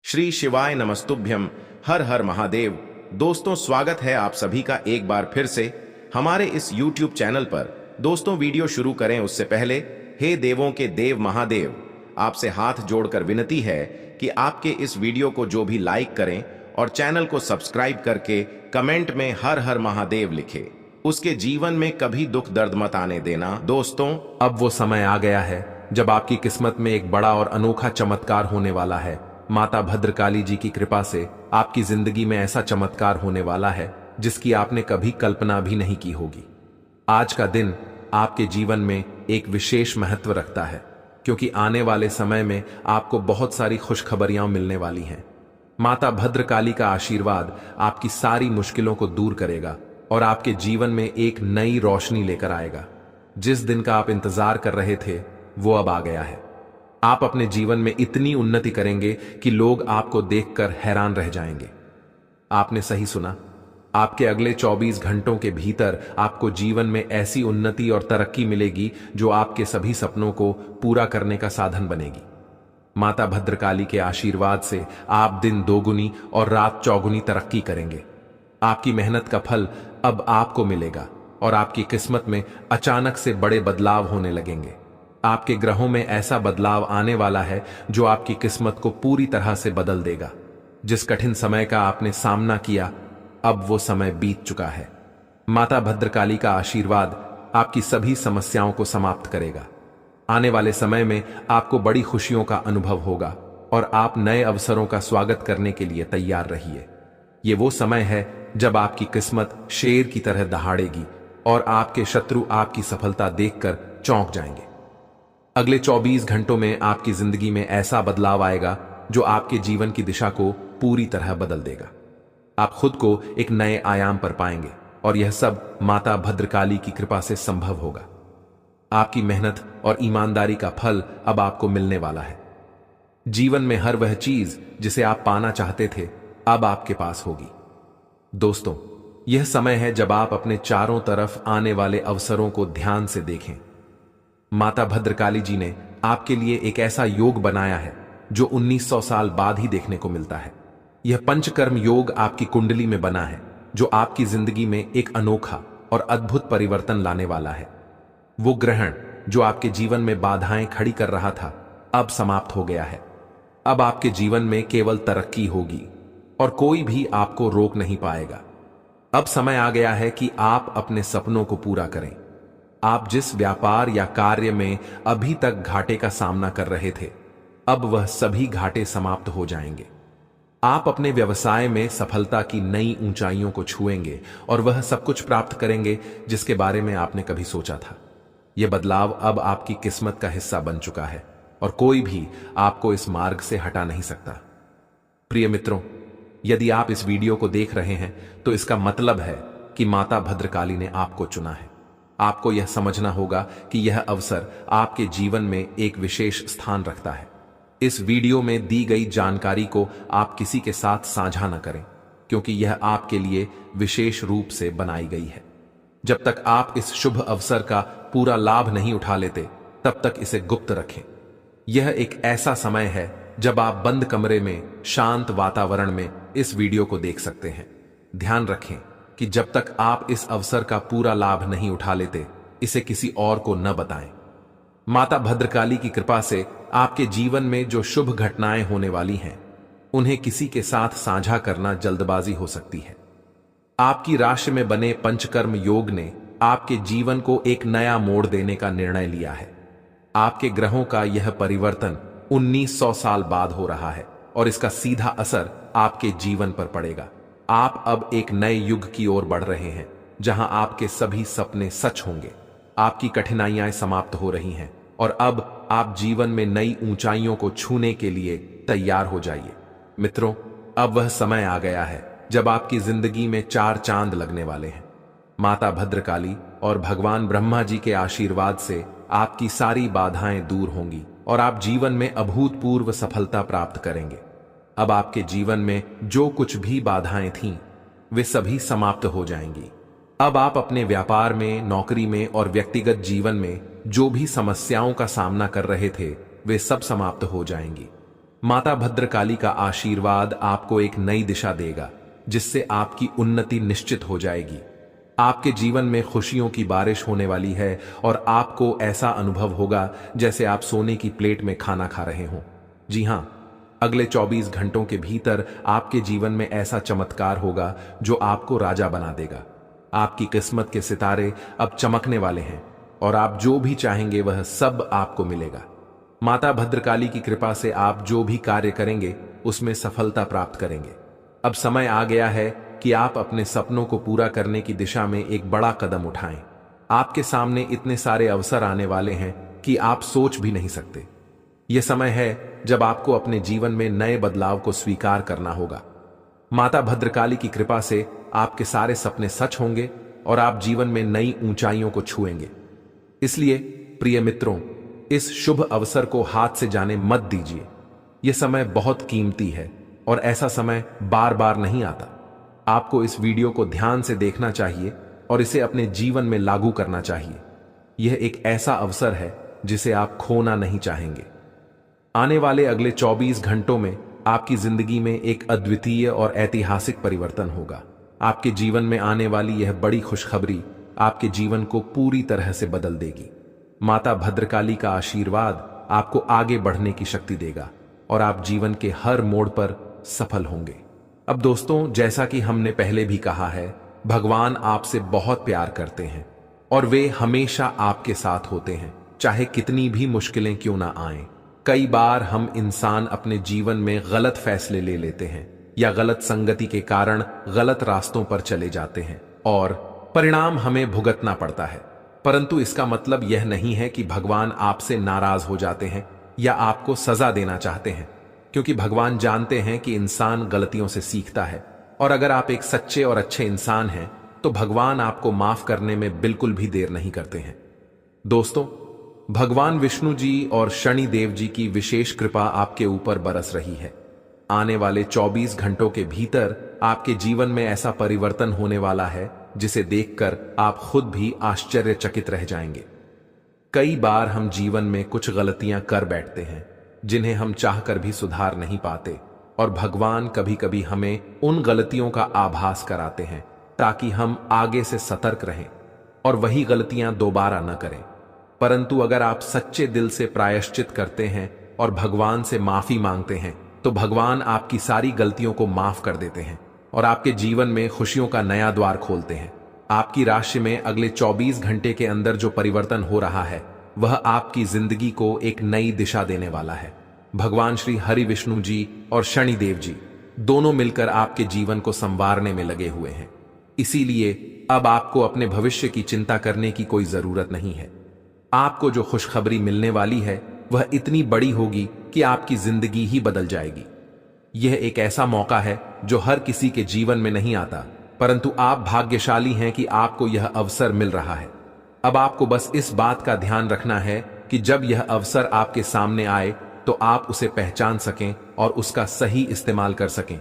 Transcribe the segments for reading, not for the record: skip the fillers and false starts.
श्री शिवाय नमस्तुभ्यम। हर हर महादेव। दोस्तों, स्वागत है आप सभी का एक बार फिर से हमारे इस YouTube चैनल पर। दोस्तों, वीडियो शुरू करें उससे पहले हे देवों के देव महादेव, आपसे हाथ जोड़कर विनती है कि आपके इस वीडियो को जो भी लाइक करें और चैनल को सब्सक्राइब करके कमेंट में हर हर महादेव लिखे, उसके जीवन में कभी दुख दर्द मत आने देना। दोस्तों, अब वो समय आ गया है जब आपकी किस्मत में एक बड़ा और अनोखा चमत्कार होने वाला है। माता भद्रकाली जी की कृपा से आपकी जिंदगी में ऐसा चमत्कार होने वाला है जिसकी आपने कभी कल्पना भी नहीं की होगी। आज का दिन आपके जीवन में एक विशेष महत्व रखता है, क्योंकि आने वाले समय में आपको बहुत सारी खुशखबरियां मिलने वाली हैं। माता भद्रकाली का आशीर्वाद आपकी सारी मुश्किलों को दूर करेगा और आपके जीवन में एक नई रोशनी लेकर आएगा। जिस दिन का आप इंतजार कर रहे थे वो अब आ गया है। आप अपने जीवन में इतनी उन्नति करेंगे कि लोग आपको देखकर हैरान रह जाएंगे। आपने सही सुना, आपके अगले 24 घंटों के भीतर आपको जीवन में ऐसी उन्नति और तरक्की मिलेगी जो आपके सभी सपनों को पूरा करने का साधन बनेगी। माता भद्रकाली के आशीर्वाद से आप दिन दोगुनी और रात चौगुनी तरक्की करेंगे। आपकी मेहनत का फल अब आपको मिलेगा और आपकी किस्मत में अचानक से बड़े बदलाव होने लगेंगे। आपके ग्रहों में ऐसा बदलाव आने वाला है जो आपकी किस्मत को पूरी तरह से बदल देगा। जिस कठिन समय का आपने सामना किया, अब वो समय बीत चुका है। माता भद्रकाली का आशीर्वाद आपकी सभी समस्याओं को समाप्त करेगा। आने वाले समय में आपको बड़ी खुशियों का अनुभव होगा और आप नए अवसरों का स्वागत करने के लिए तैयार रहिए। ये वो समय है जब आपकी किस्मत शेर की तरह दहाड़ेगी और आपके शत्रु आपकी सफलता देखकर चौंक जाएंगे। अगले 24 घंटों में आपकी जिंदगी में ऐसा बदलाव आएगा जो आपके जीवन की दिशा को पूरी तरह बदल देगा। आप खुद को एक नए आयाम पर पाएंगे और यह सब माता भद्रकाली की कृपा से संभव होगा। आपकी मेहनत और ईमानदारी का फल अब आपको मिलने वाला है। जीवन में हर वह चीज जिसे आप पाना चाहते थे अब आपके पास होगी। दोस्तों, यह समय है जब आप अपने चारों तरफ आने वाले अवसरों को ध्यान से देखें। माता भद्रकाली जी ने आपके लिए एक ऐसा योग बनाया है जो 1900 साल बाद ही देखने को मिलता है। यह पंचकर्म योग आपकी कुंडली में बना है जो आपकी जिंदगी में एक अनोखा और अद्भुत परिवर्तन लाने वाला है। वो ग्रहण जो आपके जीवन में बाधाएं खड़ी कर रहा था अब समाप्त हो गया है। अब आपके जीवन में केवल तरक्की होगी और कोई भी आपको रोक नहीं पाएगा। अब समय आ गया है कि आप अपने सपनों को पूरा करें। आप जिस व्यापार या कार्य में अभी तक घाटे का सामना कर रहे थे, अब वह सभी घाटे समाप्त हो जाएंगे। आप अपने व्यवसाय में सफलता की नई ऊंचाइयों को छुएंगे और वह सब कुछ प्राप्त करेंगे जिसके बारे में आपने कभी सोचा था। यह बदलाव अब आपकी किस्मत का हिस्सा बन चुका है और कोई भी आपको इस मार्ग से हटा नहीं सकता। प्रिय मित्रों, यदि आप इस वीडियो को देख रहे हैं तो इसका मतलब है कि माता भद्रकाली ने आपको चुना है। आपको यह समझना होगा कि यह अवसर आपके जीवन में एक विशेष स्थान रखता है। इस वीडियो में दी गई जानकारी को आप किसी के साथ साझा न करें, क्योंकि यह आपके लिए विशेष रूप से बनाई गई है। जब तक आप इस शुभ अवसर का पूरा लाभ नहीं उठा लेते, तब तक इसे गुप्त रखें। यह एक ऐसा समय है जब आप बंद कमरे में शांत वातावरण में इस वीडियो को देख सकते हैं। ध्यान रखें कि जब तक आप इस अवसर का पूरा लाभ नहीं उठा लेते, इसे किसी और को न बताएं। माता भद्रकाली की कृपा से आपके जीवन में जो शुभ घटनाएं होने वाली हैं, उन्हें किसी के साथ साझा करना जल्दबाजी हो सकती है। आपकी राशि में बने पंचकर्म योग ने आपके जीवन को एक नया मोड़ देने का निर्णय लिया है। आपके ग्रहों का यह परिवर्तन 1900 साल बाद हो रहा है और इसका सीधा असर आपके जीवन पर पड़ेगा। आप अब एक नए युग की ओर बढ़ रहे हैं जहां आपके सभी सपने सच होंगे। आपकी कठिनाइयां समाप्त हो रही हैं और अब आप जीवन में नई ऊंचाइयों को छूने के लिए तैयार हो जाइए। मित्रों, अब वह समय आ गया है जब आपकी जिंदगी में 4 चांद लगने वाले हैं। माता भद्रकाली और भगवान ब्रह्मा जी के आशीर्वाद से आपकी सारी बाधाएं दूर होंगी और आप जीवन में अभूतपूर्व सफलता प्राप्त करेंगे। अब आपके जीवन में जो कुछ भी बाधाएं थीं, वे सभी समाप्त हो जाएंगी। अब आप अपने व्यापार में, नौकरी में और व्यक्तिगत जीवन में जो भी समस्याओं का सामना कर रहे थे, वे सब समाप्त हो जाएंगी। माता भद्रकाली का आशीर्वाद आपको एक नई दिशा देगा, जिससे आपकी उन्नति निश्चित हो जाएगी। आपके जीवन में खुशियों की बारिश होने वाली है और आपको ऐसा अनुभव होगा जैसे आप सोने की प्लेट में खाना खा रहे हों। जी हां, अगले 24 घंटों के भीतर आपके जीवन में ऐसा चमत्कार होगा जो आपको राजा बना देगा। आपकी किस्मत के सितारे अब चमकने वाले हैं और आप जो भी चाहेंगे वह सब आपको मिलेगा। माता भद्रकाली की कृपा से आप जो भी कार्य करेंगे उसमें सफलता प्राप्त करेंगे। अब समय आ गया है कि आप अपने सपनों को पूरा करने की दिशा में एक बड़ा कदम उठाएं। आपके सामने इतने सारे अवसर आने वाले हैं कि आप सोच भी नहीं सकते। यह समय है जब आपको अपने जीवन में नए बदलाव को स्वीकार करना होगा। माता भद्रकाली की कृपा से आपके सारे सपने सच होंगे और आप जीवन में नई ऊंचाइयों को छुएंगे। इसलिए प्रिय मित्रों, इस शुभ अवसर को हाथ से जाने मत दीजिए। यह समय बहुत कीमती है और ऐसा समय बार बार नहीं आता। आपको इस वीडियो को ध्यान से देखना चाहिए और इसे अपने जीवन में लागू करना चाहिए। यह एक ऐसा अवसर है जिसे आप खोना नहीं चाहेंगे। आने वाले अगले 24 घंटों में आपकी जिंदगी में एक अद्वितीय और ऐतिहासिक परिवर्तन होगा। आपके जीवन में आने वाली यह बड़ी खुशखबरी आपके जीवन को पूरी तरह से बदल देगी। माता भद्रकाली का आशीर्वाद आपको आगे बढ़ने की शक्ति देगा और आप जीवन के हर मोड़ पर सफल होंगे। अब दोस्तों, जैसा कि हमने पहले भी कहा है, भगवान आपसे बहुत प्यार करते हैं और वे हमेशा आपके साथ होते हैं, चाहे कितनी भी मुश्किलें क्यों ना आएं। कई बार हम इंसान अपने जीवन में गलत फैसले ले लेते हैं या गलत संगति के कारण गलत रास्तों पर चले जाते हैं और परिणाम हमें भुगतना पड़ता है। परंतु इसका मतलब यह नहीं है कि भगवान आपसे नाराज हो जाते हैं या आपको सजा देना चाहते हैं, क्योंकि भगवान जानते हैं कि इंसान गलतियों से सीखता है और अगर आप एक सच्चे और अच्छे इंसान हैं तो भगवान आपको माफ करने में बिल्कुल भी देर नहीं करते हैं। दोस्तों, भगवान विष्णु जी और शनि देव जी की विशेष कृपा आपके ऊपर बरस रही है। आने वाले 24 घंटों के भीतर आपके जीवन में ऐसा परिवर्तन होने वाला है जिसे देखकर आप खुद भी आश्चर्यचकित रह जाएंगे। कई बार हम जीवन में कुछ गलतियां कर बैठते हैं जिन्हें हम चाहकर भी सुधार नहीं पाते और भगवान कभी कभी हमें उन गलतियों का आभास कराते हैं ताकि हम आगे से सतर्क रहें और वही गलतियां दोबारा न करें। परंतु अगर आप सच्चे दिल से प्रायश्चित करते हैं और भगवान से माफी मांगते हैं तो भगवान आपकी सारी गलतियों को माफ कर देते हैं और आपके जीवन में खुशियों का नया द्वार खोलते हैं। आपकी राशि में अगले 24 घंटे के अंदर जो परिवर्तन हो रहा है वह आपकी जिंदगी को एक नई दिशा देने वाला है। भगवान श्री हरि विष्णु जी और शनि देव जी दोनों मिलकर आपके जीवन को संवारने में लगे हुए हैं। इसीलिए अब आपको अपने भविष्य की चिंता करने की कोई जरूरत नहीं है। आपको जो खुशखबरी मिलने वाली है वह इतनी बड़ी होगी कि आपकी जिंदगी ही बदल जाएगी। यह एक ऐसा मौका है जो हर किसी के जीवन में नहीं आता, परंतु आप भाग्यशाली हैं कि आपको यह अवसर मिल रहा है। अब आपको बस इस बात का ध्यान रखना है कि जब यह अवसर आपके सामने आए तो आप उसे पहचान सकें और उसका सही इस्तेमाल कर सकें।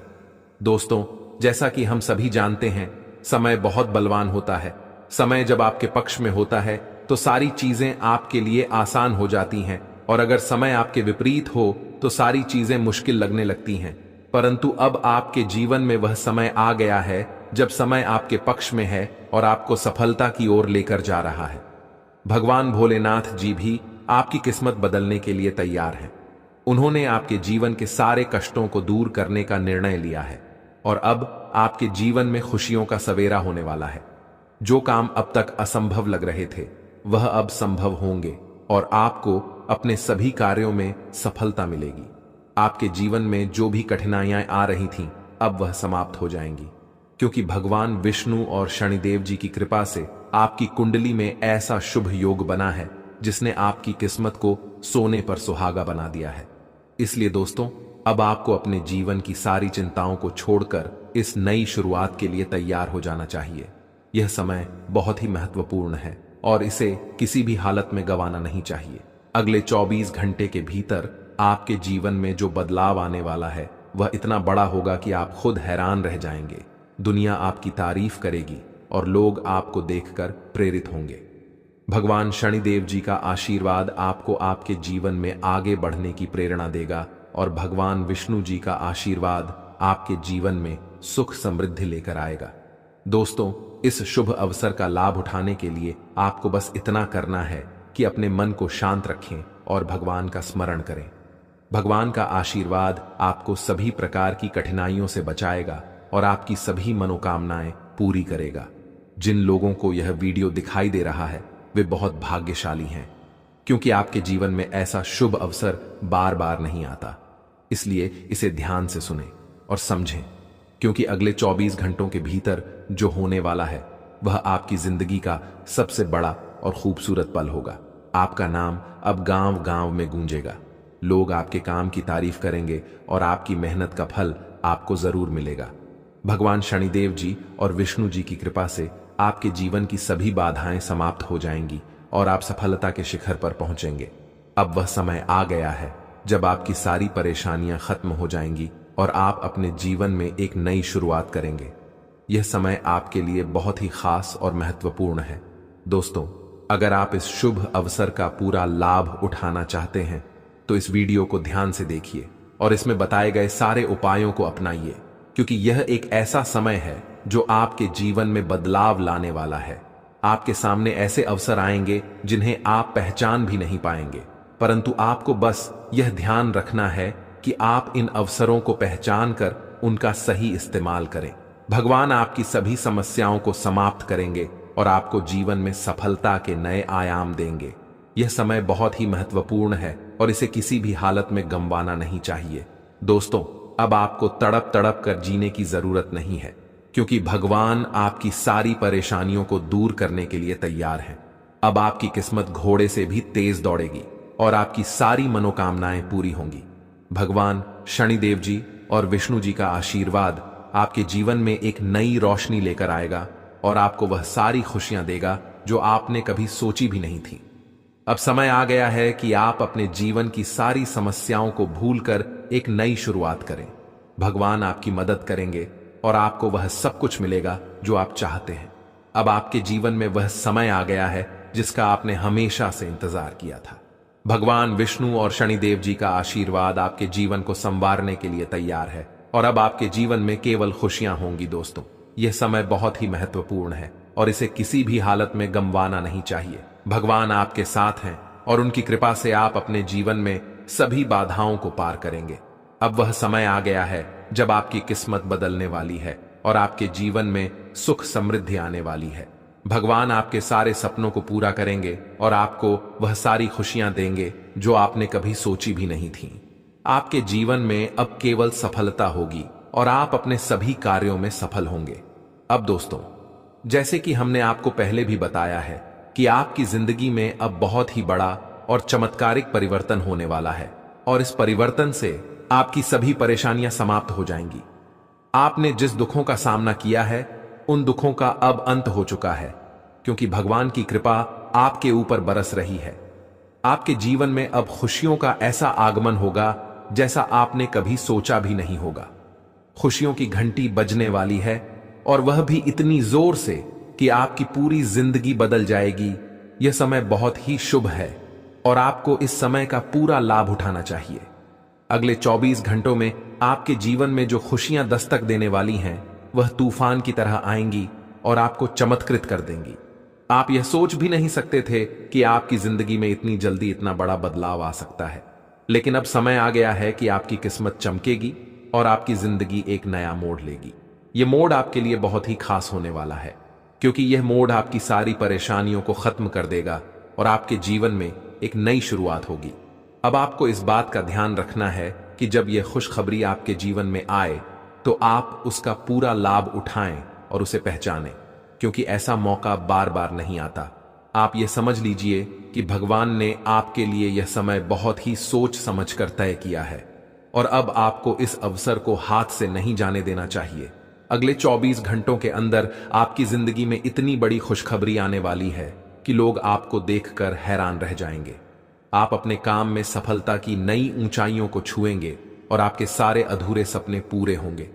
दोस्तों, जैसा कि हम सभी जानते हैं, समय बहुत बलवान होता है। समय जब आपके पक्ष में होता है तो सारी चीजें आपके लिए आसान हो जाती हैं और अगर समय आपके विपरीत हो तो सारी चीजें मुश्किल लगने लगती हैं। परंतु अब आपके जीवन में वह समय आ गया है जब समय आपके पक्ष में है और आपको सफलता की ओर लेकर जा रहा है। भगवान भोलेनाथ जी भी आपकी किस्मत बदलने के लिए तैयार हैं। उन्होंने आपके जीवन के सारे कष्टों को दूर करने का निर्णय लिया है और अब आपके जीवन में खुशियों का सवेरा होने वाला है। जो काम अब तक असंभव लग रहे थे वह अब संभव होंगे और आपको अपने सभी कार्यों में सफलता मिलेगी। आपके जीवन में जो भी कठिनाइयां आ रही थीं अब वह समाप्त हो जाएंगी, क्योंकि भगवान विष्णु और शनिदेव जी की कृपा से आपकी कुंडली में ऐसा शुभ योग बना है जिसने आपकी किस्मत को सोने पर सुहागा बना दिया है। इसलिए दोस्तों, अब आपको अपने जीवन की सारी चिंताओं को छोड़कर इस नई शुरुआत के लिए तैयार हो जाना चाहिए। यह समय बहुत ही महत्वपूर्ण है और इसे किसी भी हालत में गंवाना नहीं चाहिए। अगले 24 घंटे के भीतर आपके जीवन में जो बदलाव आने वाला है वह इतना बड़ा होगा कि आप खुद हैरान रह जाएंगे। दुनिया आपकी तारीफ करेगी और लोग आपको देखकर प्रेरित होंगे। भगवान शनिदेव जी का आशीर्वाद आपको आपके जीवन में आगे बढ़ने की प्रेरणा देगा और भगवान विष्णु जी का आशीर्वाद आपके जीवन में सुख समृद्धि लेकर आएगा। दोस्तों, इस शुभ अवसर का लाभ उठाने के लिए आपको बस इतना करना है कि अपने मन को शांत रखें और भगवान का स्मरण करें। भगवान का आशीर्वाद आपको सभी प्रकार की कठिनाइयों से बचाएगा और आपकी सभी मनोकामनाएं पूरी करेगा। जिन लोगों को यह वीडियो दिखाई दे रहा है वे बहुत भाग्यशाली हैं, क्योंकि आपके जीवन में ऐसा शुभ अवसर बार बार नहीं आता। इसलिए इसे ध्यान से सुनें और समझें, क्योंकि अगले 24 घंटों के भीतर जो होने वाला है वह आपकी जिंदगी का सबसे बड़ा और खूबसूरत पल होगा। आपका नाम अब गांव गांव में गूंजेगा। लोग आपके काम की तारीफ करेंगे और आपकी मेहनत का फल आपको जरूर मिलेगा। भगवान शनिदेव जी और विष्णु जी की कृपा से आपके जीवन की सभी बाधाएं समाप्त हो जाएंगी और आप सफलता के शिखर पर पहुंचेंगे। अब वह समय आ गया है जब आपकी सारी परेशानियां खत्म हो जाएंगी और आप अपने जीवन में एक नई शुरुआत करेंगे। यह समय आपके लिए बहुत ही खास और महत्वपूर्ण है। दोस्तों, अगर आप इस शुभ अवसर का पूरा लाभ उठाना चाहते हैं तो इस वीडियो को ध्यान से देखिए और इसमें बताए गए सारे उपायों को अपनाइए, क्योंकि यह एक ऐसा समय है जो आपके जीवन में बदलाव लाने वाला है। आपके सामने ऐसे अवसर आएंगे जिन्हें आप पहचान भी नहीं पाएंगे, परंतु आपको बस यह ध्यान रखना है कि आप इन अवसरों को पहचान कर उनका सही इस्तेमाल करें। भगवान आपकी सभी समस्याओं को समाप्त करेंगे और आपको जीवन में सफलता के नए आयाम देंगे। यह समय बहुत ही महत्वपूर्ण है और इसे किसी भी हालत में गंवाना नहीं चाहिए। दोस्तों, अब आपको तड़प तड़प कर जीने की जरूरत नहीं है, क्योंकि भगवान आपकी सारी परेशानियों को दूर करने के लिए तैयार हैं। अब आपकी किस्मत घोड़े से भी तेज दौड़ेगी और आपकी सारी मनोकामनाएं पूरी होंगी। भगवान शनिदेव जी और विष्णु जी का आशीर्वाद आपके जीवन में एक नई रोशनी लेकर आएगा और आपको वह सारी खुशियां देगा जो आपने कभी सोची भी नहीं थी। अब समय आ गया है कि आप अपने जीवन की सारी समस्याओं को भूलकर एक नई शुरुआत करें। भगवान आपकी मदद करेंगे और आपको वह सब कुछ मिलेगा जो आप चाहते हैं। अब आपके जीवन में वह समय आ गया है जिसका आपने हमेशा से इंतजार किया था। भगवान विष्णु और शनिदेव जी का आशीर्वाद आपके जीवन को संवारने के लिए तैयार है और अब आपके जीवन में केवल खुशियां होंगी। दोस्तों, यह समय बहुत ही महत्वपूर्ण है और इसे किसी भी हालत में गंवाना नहीं चाहिए। भगवान आपके साथ हैं और उनकी कृपा से आप अपने जीवन में सभी बाधाओं को पार करेंगे। अब वह समय आ गया है जब आपकी किस्मत बदलने वाली है और आपके जीवन में सुख समृद्धि आने वाली है। भगवान आपके सारे सपनों को पूरा करेंगे और आपको वह सारी खुशियां देंगे जो आपने कभी सोची भी नहीं थी। आपके जीवन में अब केवल सफलता होगी और आप अपने सभी कार्यों में सफल होंगे। अब दोस्तों, जैसे कि हमने आपको पहले भी बताया है कि आपकी जिंदगी में अब बहुत ही बड़ा और चमत्कारिक परिवर्तन होने वाला है और इस परिवर्तन से आपकी सभी परेशानियां समाप्त हो जाएंगी। आपने जिस दुखों का सामना किया है उन दुखों का अब अंत हो चुका है, क्योंकि भगवान की कृपा आपके ऊपर बरस रही है। आपके जीवन में अब खुशियों का ऐसा आगमन होगा जैसा आपने कभी सोचा भी नहीं होगा। खुशियों की घंटी बजने वाली है और वह भी इतनी जोर से कि आपकी पूरी जिंदगी बदल जाएगी। यह समय बहुत ही शुभ है और आपको इस समय का पूरा लाभ उठाना चाहिए। अगले 24 घंटों में आपके जीवन में जो खुशियां दस्तक देने वाली हैं वह तूफान की तरह आएंगी और आपको चमत्कृत कर देंगी। आप यह सोच भी नहीं सकते थे कि आपकी जिंदगी में इतनी जल्दी इतना बड़ा बदलाव आ सकता है, लेकिन अब समय आ गया है कि आपकी किस्मत चमकेगी और आपकी जिंदगी एक नया मोड़ लेगी। यह मोड़ आपके लिए बहुत ही खास होने वाला है, क्योंकि यह मोड़ आपकी सारी परेशानियों को खत्म कर देगा और आपके जीवन में एक नई शुरुआत होगी। अब आपको इस बात का ध्यान रखना है कि जब यह खुशखबरी आपके जीवन में आए तो आप उसका पूरा लाभ उठाएं और उसे पहचानें, क्योंकि ऐसा मौका बार बार नहीं आता। आप यह समझ लीजिए कि भगवान ने आपके लिए यह समय बहुत ही सोच समझकर तय किया है और अब आपको इस अवसर को हाथ से नहीं जाने देना चाहिए। अगले 24 घंटों के अंदर आपकी जिंदगी में इतनी बड़ी खुशखबरी आने वाली है कि लोग आपको देखकर हैरान रह जाएंगे। आप अपने काम में सफलता की नई ऊंचाइयों को छुएंगे और आपके सारे अधूरे सपने पूरे होंगे।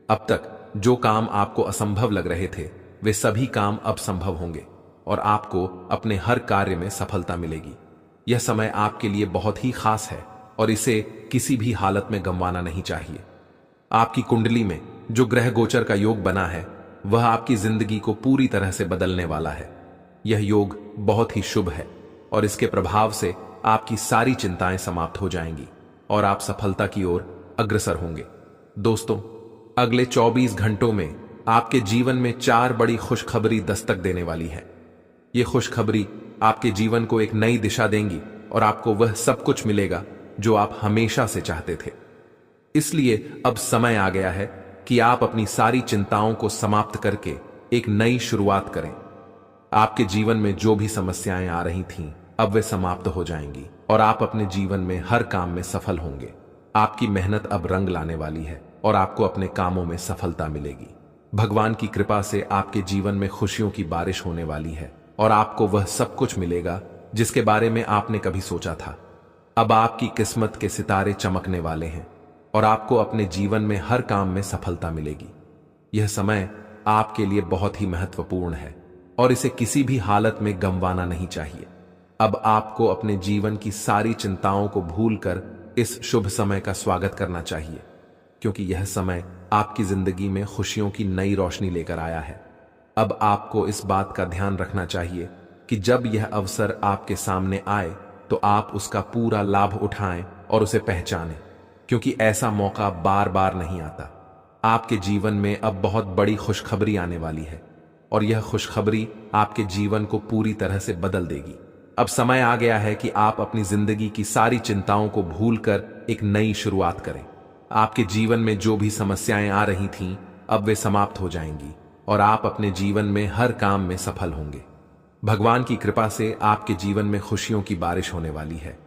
अब तक जो काम आपको असंभव लग रहे थे वे सभी काम अब संभव होंगे और आपको अपने हर कार्य में सफलता मिलेगी। यह समय आपके लिए बहुत ही खास है और इसे किसी भी हालत में गंवाना नहीं चाहिए। आपकी कुंडली में जो ग्रह गोचर का योग बना है वह आपकी जिंदगी को पूरी तरह से बदलने वाला है। यह योग बहुत ही शुभ है और इसके प्रभाव से आपकी सारी चिंताएं समाप्त हो जाएंगी और आप सफलता की ओर अग्रसर होंगे। दोस्तों, अगले 24 घंटों में आपके जीवन में 4 बड़ी खुशखबरी दस्तक देने वाली है। ये खुशखबरी आपके जीवन को एक नई दिशा देंगी और आपको वह सब कुछ मिलेगा जो आप हमेशा से चाहते थे। इसलिए अब समय आ गया है कि आप अपनी सारी चिंताओं को समाप्त करके एक नई शुरुआत करें। आपके जीवन में जो भी समस्याएं आ रही थीं, अब वे समाप्त हो जाएंगी और आप अपने जीवन में हर काम में सफल होंगे। आपकी मेहनत अब रंग लाने वाली है और आपको अपने कामों में सफलता मिलेगी। भगवान की कृपा से आपके जीवन में खुशियों की बारिश होने वाली है और आपको वह सब कुछ मिलेगा जिसके बारे में आपने कभी सोचा था। अब आपकी किस्मत के सितारे चमकने वाले हैं और आपको अपने जीवन में हर काम में सफलता मिलेगी। यह समय आपके लिए बहुत ही महत्वपूर्ण है और इसे किसी भी हालत में गंवाना नहीं चाहिए। अब आपको अपने जीवन की सारी चिंताओं को भूलकर इस शुभ समय का स्वागत करना चाहिए, क्योंकि यह समय आपकी जिंदगी में खुशियों की नई रोशनी लेकर आया है। अब आपको इस बात का ध्यान रखना चाहिए कि जब यह अवसर आपके सामने आए तो आप उसका पूरा लाभ उठाएं और उसे पहचानें, क्योंकि ऐसा मौका बार बार नहीं आता। आपके जीवन में अब बहुत बड़ी खुशखबरी आने वाली है और यह खुशखबरी आपके जीवन को पूरी तरह से बदल देगी। अब समय आ गया है कि आप अपनी जिंदगी की सारी चिंताओं को भूलकर एक नई शुरुआत करें। आपके जीवन में जो भी समस्याएं आ रही थीं, अब वे समाप्त हो जाएंगी और आप अपने जीवन में हर काम में सफल होंगे। भगवान की कृपा से आपके जीवन में खुशियों की बारिश होने वाली है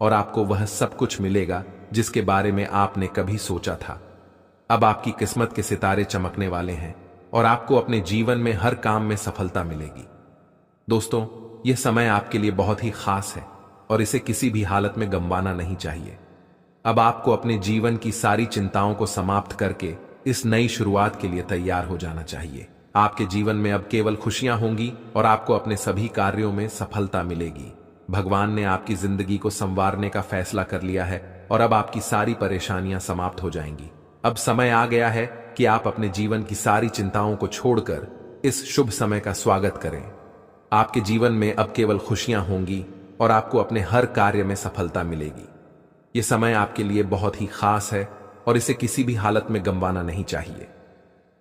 और आपको वह सब कुछ मिलेगा जिसके बारे में आपने कभी सोचा था। अब आपकी किस्मत के सितारे चमकने वाले हैं और आपको अपने जीवन में हर काम में सफलता मिलेगी। दोस्तों, यह समय आपके लिए बहुत ही खास है और इसे किसी भी हालत में गंवाना नहीं चाहिए। अब आपको अपने जीवन की सारी चिंताओं को समाप्त करके इस नई शुरुआत के लिए तैयार हो जाना चाहिए। आपके जीवन में अब केवल खुशियां होंगी और आपको अपने सभी कार्यों में सफलता मिलेगी। भगवान ने आपकी जिंदगी को संवारने का फैसला कर लिया है और अब आपकी सारी परेशानियां समाप्त हो जाएंगी। अब समय आ गया है कि आप अपने जीवन की सारी चिंताओं को छोड़कर इस शुभ समय का स्वागत करें। आपके जीवन में अब केवल खुशियां होंगी और आपको अपने हर कार्य में सफलता मिलेगी। यह समय आपके लिए बहुत ही खास है और इसे किसी भी हालत में गंवाना नहीं चाहिए।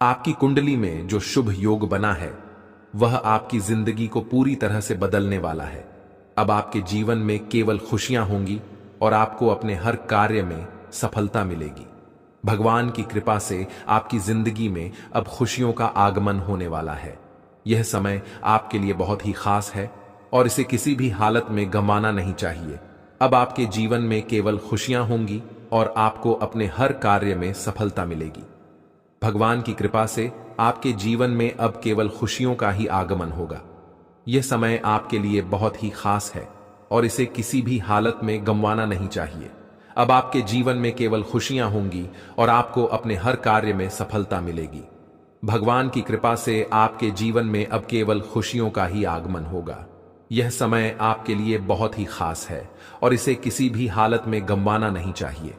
आपकी कुंडली में जो शुभ योग बना है वह आपकी जिंदगी को पूरी तरह से बदलने वाला है। अब आपके जीवन में केवल खुशियां होंगी और आपको अपने हर कार्य में सफलता मिलेगी। भगवान की कृपा से आपकी जिंदगी में अब खुशियों का आगमन होने वाला है। यह समय आपके लिए बहुत ही खास है और इसे किसी भी हालत में गंवाना नहीं चाहिए। अब आपके जीवन में केवल खुशियां होंगी और आपको अपने हर कार्य में सफलता मिलेगी। भगवान की कृपा से आपके जीवन में अब केवल खुशियों का ही आगमन होगा। यह समय आपके लिए बहुत ही खास है और इसे किसी भी हालत में गंवाना नहीं चाहिए। अब आपके जीवन में केवल खुशियां होंगी और आपको अपने हर कार्य में सफलता मिलेगी। भगवान की कृपा से आपके जीवन में अब केवल खुशियों का ही आगमन होगा। यह समय आपके लिए बहुत ही खास है और इसे किसी भी हालत में गंवाना नहीं चाहिए।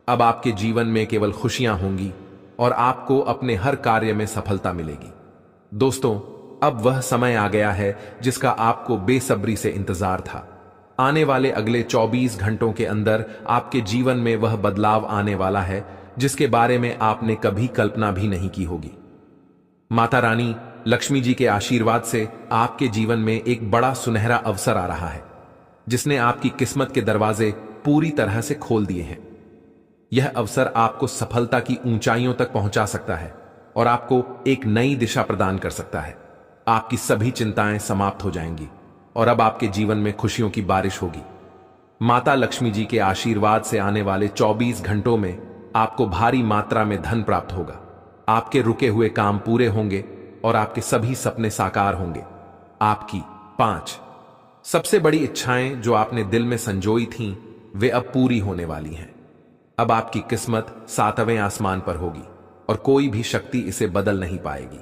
अब आपके जीवन में केवल खुशियां होंगी और आपको अपने हर कार्य में सफलता मिलेगी। दोस्तों, अब वह समय आ गया है जिसका आपको बेसब्री से इंतजार था। आने वाले अगले 24 घंटों के अंदर आपके जीवन में वह बदलाव आने वाला है जिसके बारे में आपने कभी कल्पना भी नहीं की होगी। माता रानी लक्ष्मी जी के आशीर्वाद से आपके जीवन में एक बड़ा सुनहरा अवसर आ रहा है जिसने आपकी किस्मत के दरवाजे पूरी तरह से खोल दिए हैं। यह अवसर आपको सफलता की ऊंचाइयों तक पहुंचा सकता है और आपको एक नई दिशा प्रदान कर सकता है। आपकी सभी चिंताएं समाप्त हो जाएंगी और अब आपके जीवन में खुशियों की बारिश होगी। माता लक्ष्मी जी के आशीर्वाद से आने वाले 24 घंटों में आपको भारी मात्रा में धन प्राप्त होगा। आपके रुके हुए काम पूरे होंगे और आपके सभी सपने साकार होंगे। आपकी 5 सबसे बड़ी इच्छाएं जो आपने दिल में संजोई थीं, वे अब पूरी होने वाली हैं। अब आपकी किस्मत 7वें आसमान पर होगी और कोई भी शक्ति इसे बदल नहीं पाएगी।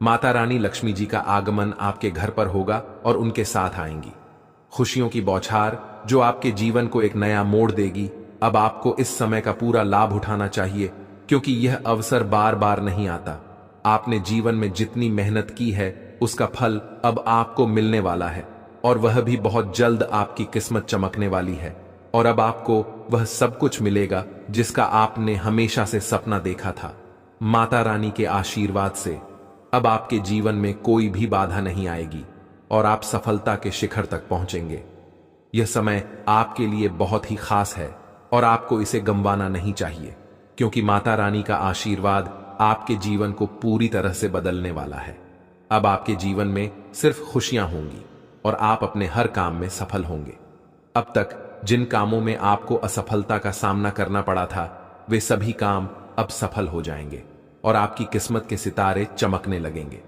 माता रानी लक्ष्मी जी का आगमन आपके घर पर होगा और उनके साथ आएंगी खुशियों की बौछार जो आपके जीवन को एक नया मोड़ देगी अब आपको इस समय का पूरा लाभ उठाना चाहिए, क्योंकि यह अवसर बार बार नहीं आता। आपने जीवन में जितनी मेहनत की है उसका फल अब आपको मिलने वाला है, और वह भी बहुत जल्द आपकी किस्मत चमकने वाली है। और अब आपको वह सब कुछ मिलेगा जिसका आपने हमेशा से सपना देखा था। माता रानी के आशीर्वाद से अब आपके जीवन में कोई भी बाधा नहीं आएगी और आप सफलता के शिखर तक पहुंचेंगे। यह समय आपके लिए बहुत ही खास है और आपको इसे गंवाना नहीं चाहिए, क्योंकि माता रानी का आशीर्वाद आपके जीवन को पूरी तरह से बदलने वाला है। अब आपके जीवन में सिर्फ खुशियां होंगी और आप अपने हर काम में सफल होंगे। अब तक जिन कामों में आपको असफलता का सामना करना पड़ा था, वे सभी काम अब सफल हो जाएंगे और आपकी किस्मत के सितारे चमकने लगेंगे।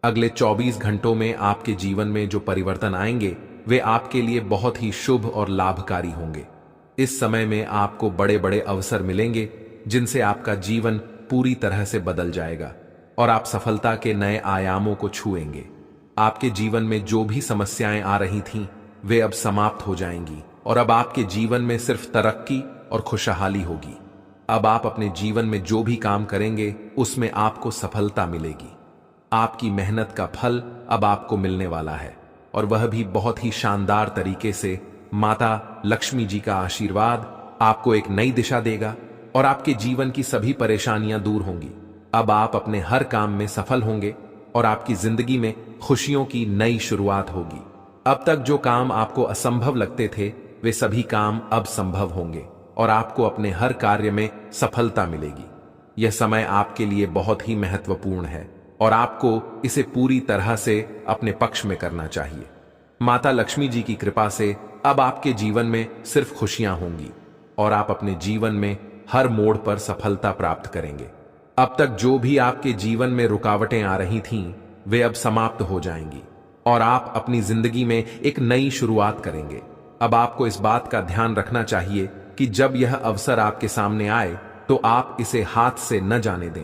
अगले 24 घंटों में आपके जीवन में जो परिवर्तन आएंगे, वे आपके लिए बहुत ही शुभ और लाभकारी होंगे। इस समय में आपको बड़े बड़े अवसर मिलेंगे जिनसे आपका जीवन पूरी तरह से बदल जाएगा और आप सफलता के नए आयामों को छुएंगे। आपके जीवन में जो भी समस्याएं आ रही थीं, वे अब समाप्त हो जाएंगी और अब आपके जीवन में सिर्फ तरक्की और खुशहाली होगी। अब आप अपने जीवन में जो भी काम करेंगे उसमें आपको सफलता मिलेगी। आपकी मेहनत का फल अब आपको मिलने वाला है, और वह भी बहुत ही शानदार तरीके से। माता लक्ष्मी जी का आशीर्वाद आपको एक नई दिशा देगा और आपके जीवन की सभी परेशानियां दूर होंगी। अब आप अपने हर काम में सफल होंगे और आपकी जिंदगी में खुशियों की नई शुरुआत होगी। अब तक जो काम आपको असंभव लगते थे, वे सभी काम अब संभव होंगे और आपको अपने हर कार्य में सफलता मिलेगी। यह समय आपके लिए बहुत ही महत्वपूर्ण है और आपको इसे पूरी तरह से अपने पक्ष में करना चाहिए। माता लक्ष्मी जी की कृपा से अब आपके जीवन में सिर्फ खुशियां होंगी और आप अपने जीवन में हर मोड़ पर सफलता प्राप्त करेंगे। अब तक जो भी आपके जीवन में रुकावटें आ रही थीं, वे अब समाप्त हो जाएंगी और आप अपनी जिंदगी में एक नई शुरुआत करेंगे। अब आपको इस बात का ध्यान रखना चाहिए कि जब यह अवसर आपके सामने आए तो आप इसे हाथ से न जाने दें,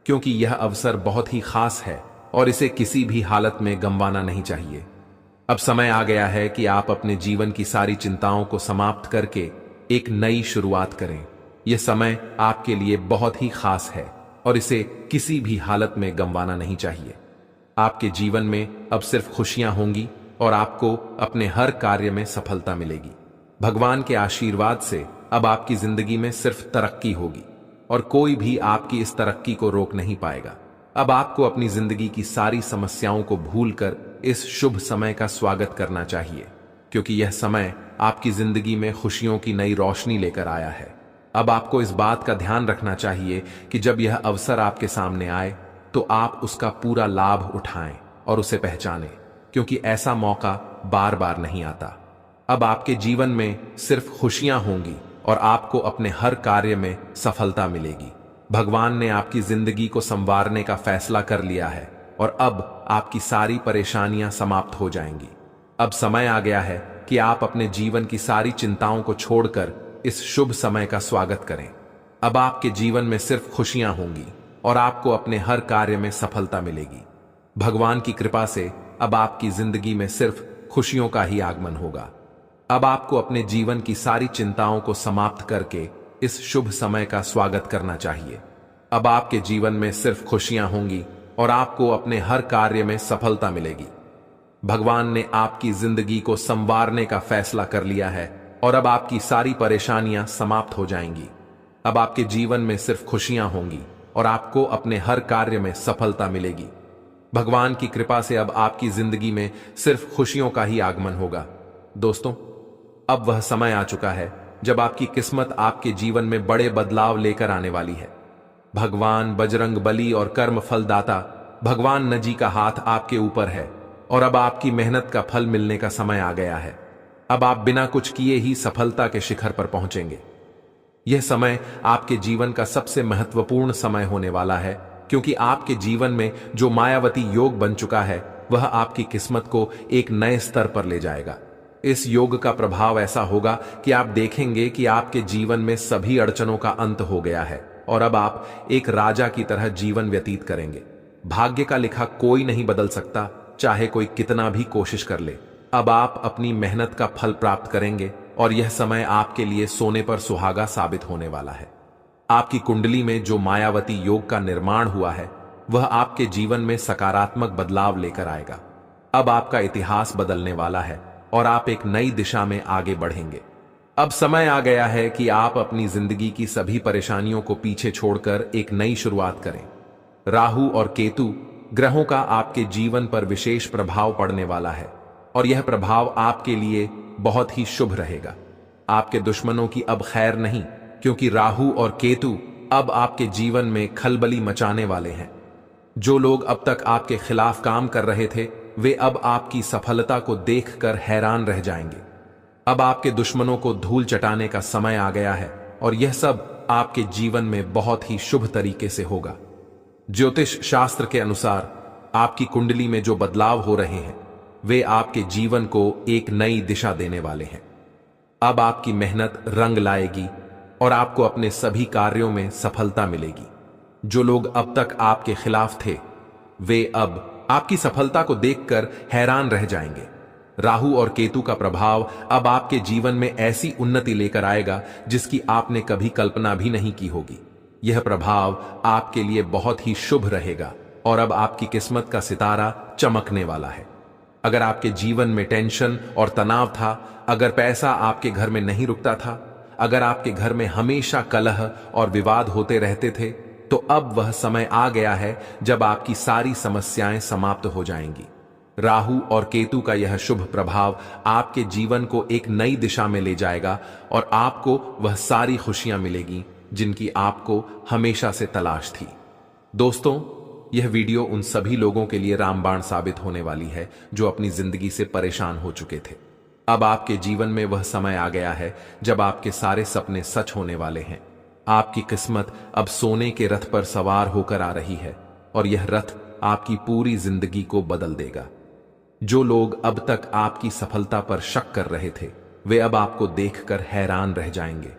क्योंकि यह अवसर बहुत ही खास है और इसे किसी भी हालत में गंवाना नहीं चाहिए। अब समय आ गया है कि आप अपने जीवन की सारी चिंताओं को समाप्त करके एक नई शुरुआत करें। यह समय आपके लिए बहुत ही खास है और इसे किसी भी हालत में गंवाना नहीं चाहिए। आपके जीवन में अब सिर्फ खुशियां होंगी और आपको अपने हर कार्य में सफलता मिलेगी। भगवान के आशीर्वाद से अब आपकी जिंदगी में सिर्फ तरक्की होगी और कोई भी आपकी इस तरक्की को रोक नहीं पाएगा। अब आपको अपनी जिंदगी की सारी समस्याओं को भूलकर इस शुभ समय का स्वागत करना चाहिए, क्योंकि यह समय आपकी जिंदगी में खुशियों की नई रोशनी लेकर आया है। अब आपको इस बात का ध्यान रखना चाहिए कि जब यह अवसर आपके सामने आए तो आप उसका पूरा लाभ उठाएं और उसे पहचानें, क्योंकि ऐसा मौका बार बार नहीं आता। अब आपके जीवन में सिर्फ खुशियां होंगी और आपको अपने हर कार्य में सफलता मिलेगी। भगवान ने आपकी जिंदगी को संवारने का फैसला कर लिया है और अब आपकी सारी परेशानियां समाप्त हो जाएंगी। अब समय आ गया है कि आप अपने जीवन की सारी चिंताओं को छोड़कर इस शुभ समय का स्वागत करें। अब आपके जीवन में सिर्फ खुशियां होंगी और आपको अपने हर कार्य में सफलता मिलेगी। भगवान की कृपा से अब आपकी जिंदगी में सिर्फ खुशियों का ही आगमन होगा। अब आपको अपने जीवन की सारी चिंताओं को समाप्त करके इस शुभ समय का स्वागत करना चाहिए। अब आपके जीवन में सिर्फ खुशियां होंगी और आपको अपने हर कार्य में सफलता मिलेगी। भगवान ने आपकी जिंदगी को संवारने का फैसला कर लिया है और अब आपकी सारी परेशानियां समाप्त हो जाएंगी। अब आपके जीवन में सिर्फ खुशियां होंगी और आपको अपने हर कार्य में सफलता मिलेगी। भगवान की कृपा से अब आपकी जिंदगी में सिर्फ खुशियों का ही आगमन होगा। दोस्तों, अब वह समय आ चुका है जब आपकी किस्मत आपके जीवन में बड़े बदलाव लेकर आने वाली है। भगवान बजरंग बली और कर्म फलदाता भगवान नजी का हाथ आपके ऊपर है और अब आपकी मेहनत का फल मिलने का समय आ गया है। अब आप बिना कुछ किए ही सफलता के शिखर पर पहुंचेंगे। यह समय आपके जीवन का सबसे महत्वपूर्ण समय होने वाला है, क्योंकि आपके जीवन में जो मायावती योग बन चुका है वह आपकी किस्मत को एक नए स्तर पर ले जाएगा। इस योग का प्रभाव ऐसा होगा कि आप देखेंगे कि आपके जीवन में सभी अड़चनों का अंत हो गया है और अब आप एक राजा की तरह जीवन व्यतीत करेंगे। भाग्य का लिखा कोई नहीं बदल सकता, चाहे कोई कितना भी कोशिश कर ले। अब आप अपनी मेहनत का फल प्राप्त करेंगे और यह समय आपके लिए सोने पर सुहागा साबित होने वाला है। आपकी कुंडली में जो मायावती योग का निर्माण हुआ है वह आपके जीवन में सकारात्मक बदलाव लेकर आएगा। अब आपका इतिहास बदलने वाला है और आप एक नई दिशा में आगे बढ़ेंगे। अब समय आ गया है कि आप अपनी जिंदगी की सभी परेशानियों को पीछे छोड़कर एक नई शुरुआत करें। राहु और केतु ग्रहों का आपके जीवन पर विशेष प्रभाव पड़ने वाला है और यह प्रभाव आपके लिए बहुत ही शुभ रहेगा। आपके दुश्मनों की अब खैर नहीं, क्योंकि राहु और केतु अब आपके जीवन में खलबली मचाने वाले हैं। जो लोग अब तक आपके खिलाफ काम कर रहे थे वे अब आपकी सफलता को देखकर हैरान रह जाएंगे। अब आपके दुश्मनों को धूल चटाने का समय आ गया है और यह सब आपके जीवन में बहुत ही शुभ तरीके से होगा। ज्योतिष शास्त्र के अनुसार आपकी कुंडली में जो बदलाव हो रहे हैं वे आपके जीवन को एक नई दिशा देने वाले हैं। अब आपकी मेहनत रंग लाएगी और आपको अपने सभी कार्यों में सफलता मिलेगी। जो लोग अब तक आपके खिलाफ थे वे अब आपकी सफलता को देखकर हैरान रह जाएंगे। राहु और केतु का प्रभाव अब आपके जीवन में ऐसी उन्नति लेकर आएगा जिसकी आपने कभी कल्पना भी नहीं की होगी। यह प्रभाव आपके लिए बहुत ही शुभ रहेगा और अब आपकी किस्मत का सितारा चमकने वाला है। अगर आपके जीवन में टेंशन और तनाव था, अगर पैसा आपके घर में नहीं रुकता था, अगर आपके घर में हमेशा कलह और विवाद होते रहते थे, तो अब वह समय आ गया है जब आपकी सारी समस्याएं समाप्त हो जाएंगी। राहु और केतु का यह शुभ प्रभाव आपके जीवन को एक नई दिशा में ले जाएगा और आपको वह सारी खुशियां मिलेगी जिनकी आपको हमेशा से तलाश थी। दोस्तों, यह वीडियो उन सभी लोगों के लिए रामबाण साबित होने वाली है जो अपनी जिंदगी से परेशान हो चुके थे। अब आपके जीवन में वह समय आ गया है जब आपके सारे सपने सच होने वाले हैं। आपकी किस्मत अब सोने के रथ पर सवार होकर आ रही है और यह रथ आपकी पूरी जिंदगी को बदल देगा। जो लोग अब तक आपकी सफलता पर शक कर रहे थे वे अब आपको देखकर हैरान रह जाएंगे।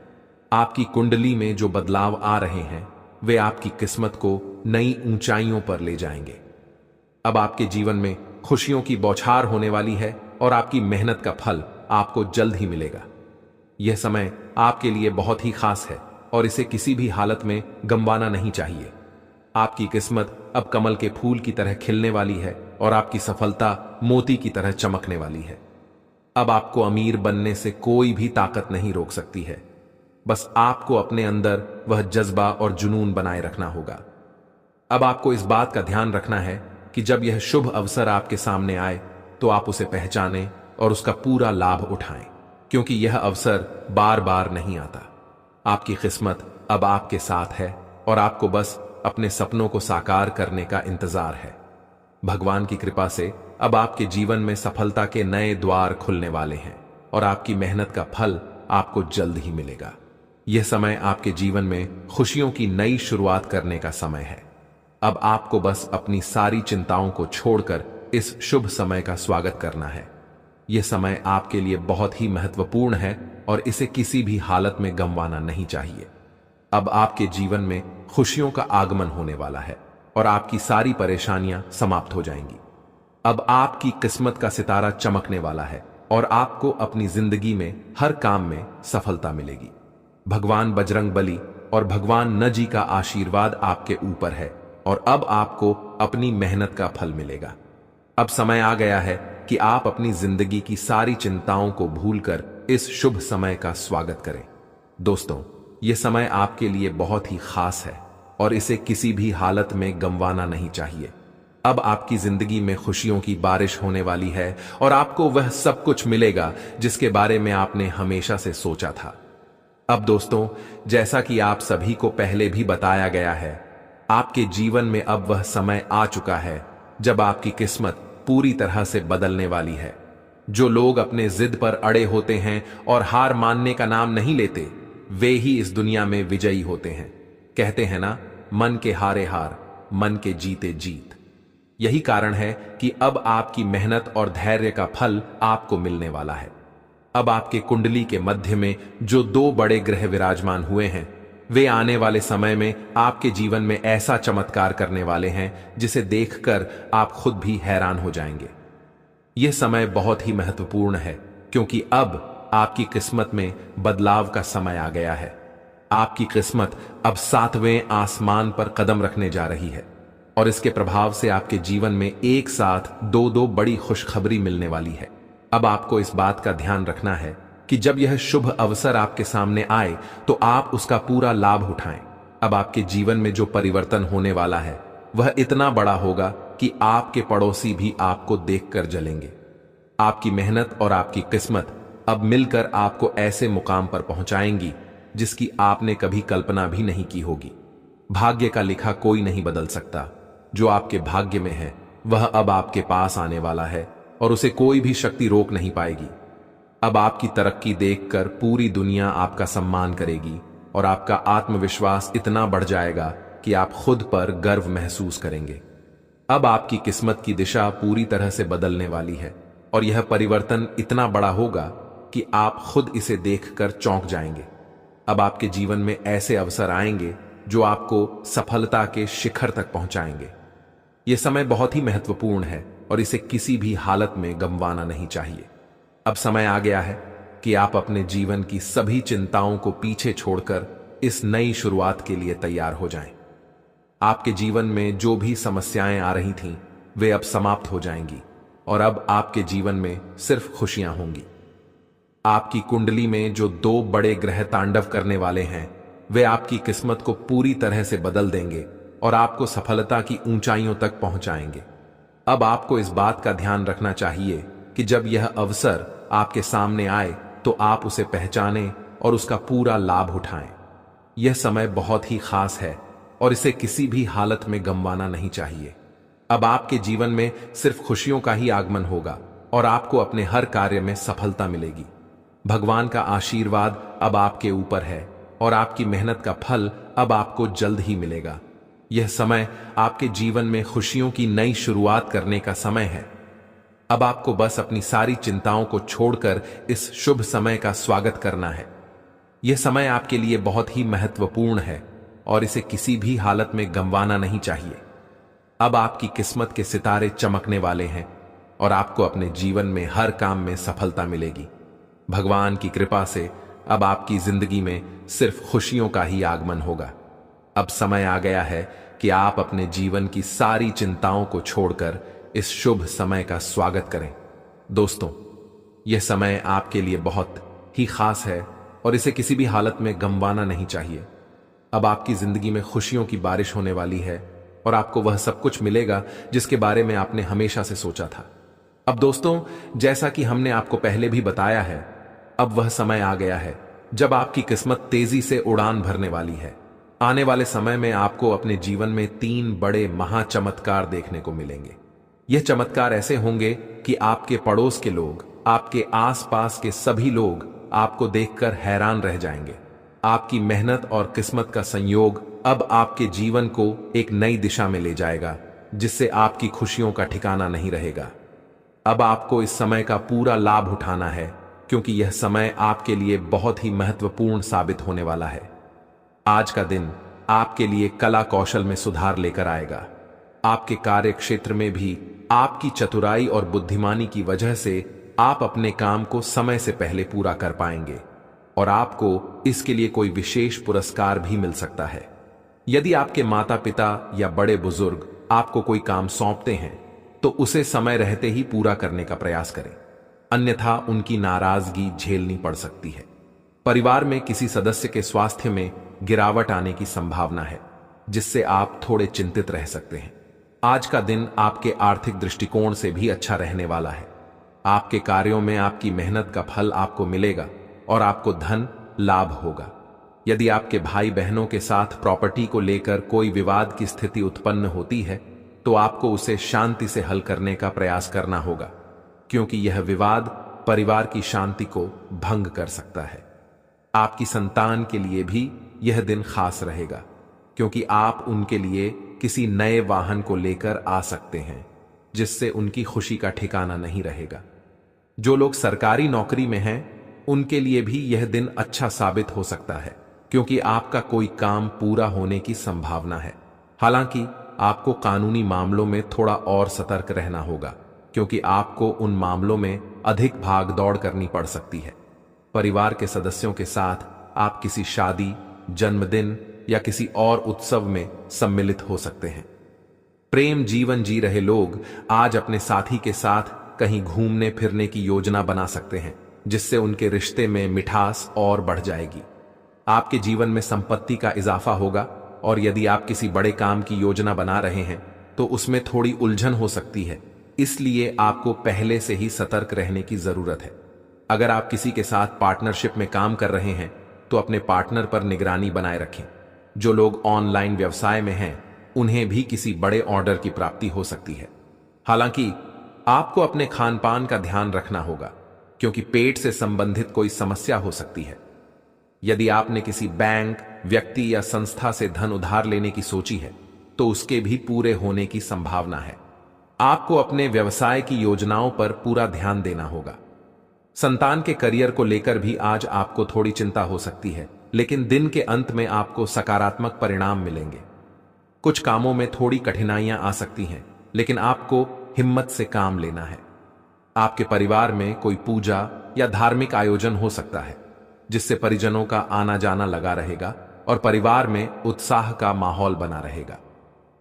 आपकी कुंडली में जो बदलाव आ रहे हैं वे आपकी किस्मत को नई ऊंचाइयों पर ले जाएंगे। अब आपके जीवन में खुशियों की बौछार होने वाली है और आपकी मेहनत का फल आपको जल्द ही मिलेगा। यह समय आपके लिए बहुत ही खास है और इसे किसी भी हालत में गंवाना नहीं चाहिए। आपकी किस्मत अब कमल के फूल की तरह खिलने वाली है और आपकी सफलता मोती की तरह चमकने वाली है। अब आपको अमीर बनने से कोई भी ताकत नहीं रोक सकती है। बस आपको अपने अंदर वह जज्बा और जुनून बनाए रखना होगा। अब आपको इस बात का ध्यान रखना है कि जब यह शुभ अवसर आपके सामने आए तो आप उसे पहचानें और उसका पूरा लाभ उठाएं, क्योंकि यह अवसर बार बार नहीं आता। आपकी किस्मत अब आपके साथ है और आपको बस अपने सपनों को साकार करने का इंतजार है। भगवान की कृपा से अब आपके जीवन में सफलता के नए द्वार खुलने वाले हैं और आपकी मेहनत का फल आपको जल्द ही मिलेगा। यह समय आपके जीवन में खुशियों की नई शुरुआत करने का समय है। अब आपको बस अपनी सारी चिंताओं को छोड़कर इस शुभ समय का स्वागत करना है। यह समय आपके लिए बहुत ही महत्वपूर्ण है और इसे किसी भी हालत में गंवाना नहीं चाहिए। अब आपके जीवन में खुशियों का आगमन होने वाला है और आपकी सारी परेशानियां समाप्त हो जाएंगी। अब आपकी किस्मत का सितारा चमकने वाला है और आपको अपनी जिंदगी में हर काम में सफलता मिलेगी। भगवान बजरंग बली और भगवान न जी का आशीर्वाद आपके ऊपर है और अब आपको अपनी मेहनत का फल मिलेगा। अब समय आ गया है कि आप अपनी जिंदगी की सारी चिंताओं को भूलकर इस शुभ समय का स्वागत करें। दोस्तों, यह समय आपके लिए बहुत ही खास है और इसे किसी भी हालत में गंवाना नहीं चाहिए। अब आपकी जिंदगी में खुशियों की बारिश होने वाली है और आपको वह सब कुछ मिलेगा जिसके बारे में आपने हमेशा से सोचा था। अब दोस्तों, जैसा कि आप सभी को पहले भी बताया गया है, आपके जीवन में अब वह समय आ चुका है जब आपकी किस्मत पूरी तरह से बदलने वाली है। जो लोग अपने जिद पर अड़े होते हैं और हार मानने का नाम नहीं लेते, वे ही इस दुनिया में विजयी होते हैं। कहते हैं ना, मन के हारे हार, मन के जीते जीत। यही कारण है कि अब आपकी मेहनत और धैर्य का फल आपको मिलने वाला है। अब आपके कुंडली के मध्य में जो दो बड़े ग्रह विराजमान हुए हैं वे आने वाले समय में आपके जीवन में ऐसा चमत्कार करने वाले हैं जिसे देखकर आप खुद भी हैरान हो जाएंगे। यह समय बहुत ही महत्वपूर्ण है क्योंकि अब आपकी किस्मत में बदलाव का समय आ गया है। आपकी किस्मत अब 7वें आसमान पर कदम रखने जा रही है और इसके प्रभाव से आपके जीवन में एक साथ दो दो बड़ी खुशखबरी मिलने वाली है। अब आपको इस बात का ध्यान रखना है कि जब यह शुभ अवसर आपके सामने आए तो आप उसका पूरा लाभ उठाएं। अब आपके जीवन में जो परिवर्तन होने वाला है वह इतना बड़ा होगा कि आपके पड़ोसी भी आपको देखकर जलेंगे। आपकी मेहनत और आपकी किस्मत अब मिलकर आपको ऐसे मुकाम पर पहुंचाएंगी जिसकी आपने कभी कल्पना भी नहीं की होगी। भाग्य का लिखा कोई नहीं बदल सकता। जो आपके भाग्य में है वह अब आपके पास आने वाला है और उसे कोई भी शक्ति रोक नहीं पाएगी। अब आपकी तरक्की देखकर पूरी दुनिया आपका सम्मान करेगी और आपका आत्मविश्वास इतना बढ़ जाएगा कि आप खुद पर गर्व महसूस करेंगे। अब आपकी किस्मत की दिशा पूरी तरह से बदलने वाली है और यह परिवर्तन इतना बड़ा होगा कि आप खुद इसे देखकर चौंक जाएंगे। अब आपके जीवन में ऐसे अवसर आएंगे जो आपको सफलता के शिखर तक पहुंचाएंगे। यह समय बहुत ही महत्वपूर्ण है और इसे किसी भी हालत में गंवाना नहीं चाहिए। अब समय आ गया है कि आप अपने जीवन की सभी चिंताओं को पीछे छोड़कर इस नई शुरुआत के लिए तैयार हो जाएं। आपके जीवन में जो भी समस्याएं आ रही थीं, वे अब समाप्त हो जाएंगी और अब आपके जीवन में सिर्फ खुशियां होंगी। आपकी कुंडली में जो 2 बड़े ग्रह तांडव करने वाले हैं, वे आपकी किस्मत को पूरी तरह से बदल देंगे और आपको सफलता की ऊंचाइयों तक पहुंचाएंगे। अब आपको इस बात का ध्यान रखना चाहिए कि जब यह अवसर आपके सामने आए तो आप उसे पहचानें और उसका पूरा लाभ उठाएं। यह समय बहुत ही खास है और इसे किसी भी हालत में गंवाना नहीं चाहिए। अब आपके जीवन में सिर्फ खुशियों का ही आगमन होगा और आपको अपने हर कार्य में सफलता मिलेगी। भगवान का आशीर्वाद अब आपके ऊपर है और आपकी मेहनत का फल अब आपको जल्द ही मिलेगा। यह समय आपके जीवन में खुशियों की नई शुरुआत करने का समय है। अब आपको बस अपनी सारी चिंताओं को छोड़कर इस शुभ समय का स्वागत करना है। यह समय आपके लिए बहुत ही महत्वपूर्ण है और इसे किसी भी हालत में गंवाना नहीं चाहिए। अब आपकी किस्मत के सितारे चमकने वाले हैं और आपको अपने जीवन में हर काम में सफलता मिलेगी। भगवान की कृपा से अब आपकी जिंदगी में सिर्फ खुशियों का ही आगमन होगा। अब समय आ गया है कि आप अपने जीवन की सारी चिंताओं को छोड़कर इस शुभ समय का स्वागत करें। दोस्तों, यह समय आपके लिए बहुत ही खास है और इसे किसी भी हालत में गंवाना नहीं चाहिए। अब आपकी जिंदगी में खुशियों की बारिश होने वाली है और आपको वह सब कुछ मिलेगा जिसके बारे में आपने हमेशा से सोचा था। अब दोस्तों, जैसा कि हमने आपको पहले भी बताया है, अब वह समय आ गया है जब आपकी किस्मत तेजी से उड़ान भरने वाली है। आने वाले समय में आपको अपने जीवन में 3 बड़े महाचमत्कार देखने को मिलेंगे। यह चमत्कार ऐसे होंगे कि आपके पड़ोस के लोग, आपके आसपास के सभी लोग आपको देखकर हैरान रह जाएंगे। आपकी मेहनत और किस्मत का संयोग अब आपके जीवन को एक नई दिशा में ले जाएगा, जिससे आपकी खुशियों का ठिकाना नहीं रहेगा। अब आपको इस समय का पूरा लाभ उठाना है, क्योंकि यह समय आपके लिए बहुत ही महत्वपूर्ण साबित होने वाला है। आज का दिन आपके लिए कला कौशल में सुधार लेकर आएगा। आपके कार्य क्षेत्र में भी आपकी चतुराई और बुद्धिमानी की वजह से आप अपने काम को समय से पहले पूरा कर पाएंगे और आपको इसके लिए कोई विशेष पुरस्कार भी मिल सकता है। यदि आपके माता पिता या बड़े बुजुर्ग आपको कोई काम सौंपते हैं तो उसे समय रहते ही पूरा करने का प्रयास करें, अन्यथा उनकी नाराजगी झेलनी पड़ सकती है। परिवार में किसी सदस्य के स्वास्थ्य में गिरावट आने की संभावना है, जिससे आप थोड़े चिंतित रह सकते हैं। आज का दिन आपके आर्थिक दृष्टिकोण से भी अच्छा रहने वाला है। आपके कार्यों में आपकी मेहनत का फल आपको मिलेगा और आपको धन लाभ होगा। यदि आपके भाई बहनों के साथ प्रॉपर्टी को लेकर कोई विवाद की स्थिति उत्पन्न होती है तो आपको उसे शांति से हल करने का प्रयास करना होगा, क्योंकि यह विवाद परिवार की शांति को भंग कर सकता है। आपकी संतान के लिए भी यह दिन खास रहेगा, क्योंकि आप उनके लिए किसी नए वाहन को लेकर आ सकते हैं, जिससे उनकी खुशी का ठिकाना नहीं रहेगा। जो लोग सरकारी नौकरी में हैं, उनके लिए भी यह दिन अच्छा साबित हो सकता है, क्योंकि आपका कोई काम पूरा होने की संभावना है। हालांकि आपको कानूनी मामलों में थोड़ा और सतर्क रहना होगा, क्योंकि आपको उन मामलों में अधिक भाग दौड़ करनी पड़ सकती है। परिवार के सदस्यों के साथ आप किसी शादी, जन्मदिन या किसी और उत्सव में सम्मिलित हो सकते हैं। प्रेम जीवन जी रहे लोग आज अपने साथी के साथ कहीं घूमने फिरने की योजना बना सकते हैं, जिससे उनके रिश्ते में मिठास और बढ़ जाएगी। आपके जीवन में संपत्ति का इजाफा होगा और यदि आप किसी बड़े काम की योजना बना रहे हैं तो उसमें थोड़ी उलझन हो सकती है, इसलिए आपको पहले से ही सतर्क रहने की जरूरत है। अगर आप किसी के साथ पार्टनरशिप में काम कर रहे हैं तो अपने पार्टनर पर निगरानी बनाए रखें। जो लोग ऑनलाइन व्यवसाय में हैं उन्हें भी किसी बड़े ऑर्डर की प्राप्ति हो सकती है। हालांकि आपको अपने खान पान का ध्यान रखना होगा, क्योंकि पेट से संबंधित कोई समस्या हो सकती है। यदि आपने किसी बैंक, व्यक्ति या संस्था से धन उधार लेने की सोची है तो उसके भी पूरे होने की संभावना है। आपको अपने व्यवसाय की योजनाओं पर पूरा ध्यान देना होगा। संतान के करियर को लेकर भी आज आपको थोड़ी चिंता हो सकती है, लेकिन दिन के अंत में आपको सकारात्मक परिणाम मिलेंगे। कुछ कामों में थोड़ी कठिनाइयां आ सकती हैं, लेकिन आपको हिम्मत से काम लेना है। आपके परिवार में कोई पूजा या धार्मिक आयोजन हो सकता है, जिससे परिजनों का आना जाना लगा रहेगा और परिवार में उत्साह का माहौल बना रहेगा।